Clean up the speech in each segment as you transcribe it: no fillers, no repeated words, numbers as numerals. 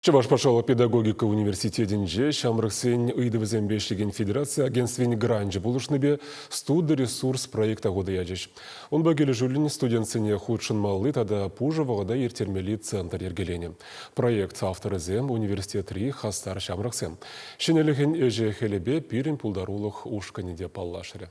Чаваш пошел педагогика университетинже, шамрыксен ыйдывызембешлеген федерация агентствен гранжы булышныбе студы ресурс проекта года яжеш. Он бөгелі жүлін студентсене худшын малы тада пужа вағада ертермели центр ергелене. Проект авторы зем университет ри хастар шамрыксен. Шенеліген эже хелебе пирин пулдарулық ушканиде паллашыры.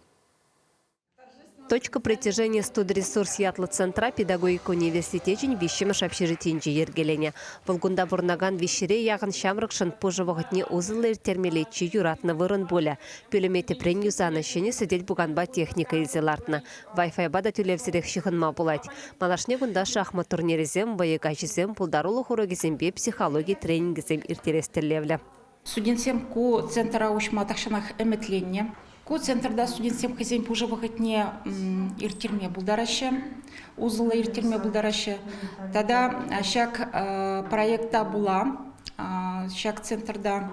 Точка притяжения студресурс ятлы центра педагогика университетин вещемыш общежитинче ергелене. Волгунда бурнаган вещере яғын шамрыкшын пужы вағытне узылыр термелетчі юратны вырын боля. Пөлемете прен юзаны шене сидел буганба техника изелартны. Wi-Fi бада тюлевзерек шихынма булать. Малашне гунда шахмат турниризем, воекачизем, пулдарулы хурогизембе психология тренингизем иртерестерлевле. Студентсем ку центра учма тахшанах эметленне. Ку центрда студентсем хозяин пужа вахатне иртерме булдараще, узыла иртерме булдараще. Тогда шак проекта була, шак центрда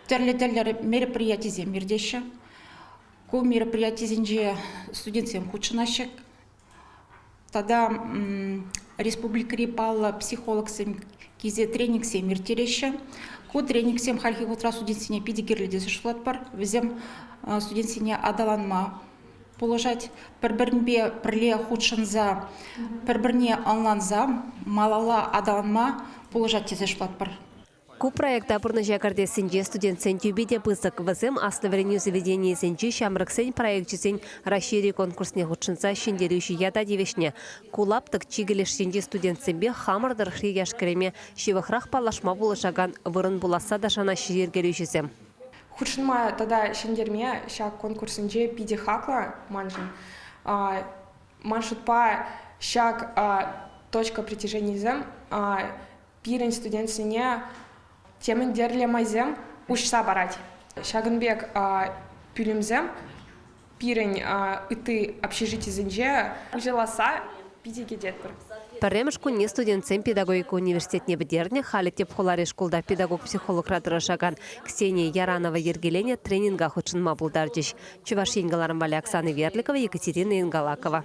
терлер мероприятий земирдеше. Ку мероприятий зенже студентсем худшинащик. Тогда республика репала психолог сем кизе тренинг сем иртереше. Ку тренинг сем хальхи утра студентсене педигерледе зашлат пар. Везем студентсене адаланма положать пербернбе прле худшинза, перберне анланза, малала адаланма положать те зашлат пар. Ку проекта пурнажакарде сенже студент сентюбиде пысык вызым основлению заведения сенжи шамрыксен проектчисен расшири конкурсне худшинца шендерющий яда девешне. Кулаптык чигелеш сенже студент сенбе хамырдыр хрияшкереме шивахрах палашма булышаган вырын буласа дашана ширгерющисем. Худшинма тогда шендерме шак конкурсенже пиде хакла манжин. Маншутпа шак точка притяжения зем пирен студент сене темен дерле майзем ушса барать. Шагынбек пюлемзем пирень иты общежитие зенже ужеласа пидиге детпер. Паремешку не студентсем педагогика университетне бедерне халите пхолари школда педагог-психолог радырашаган Ксения Яранова ергелене тренинга худшынма булдардыш. Чуваш Енгаларам Оксаны Верликова, Екатерина Ингалакова.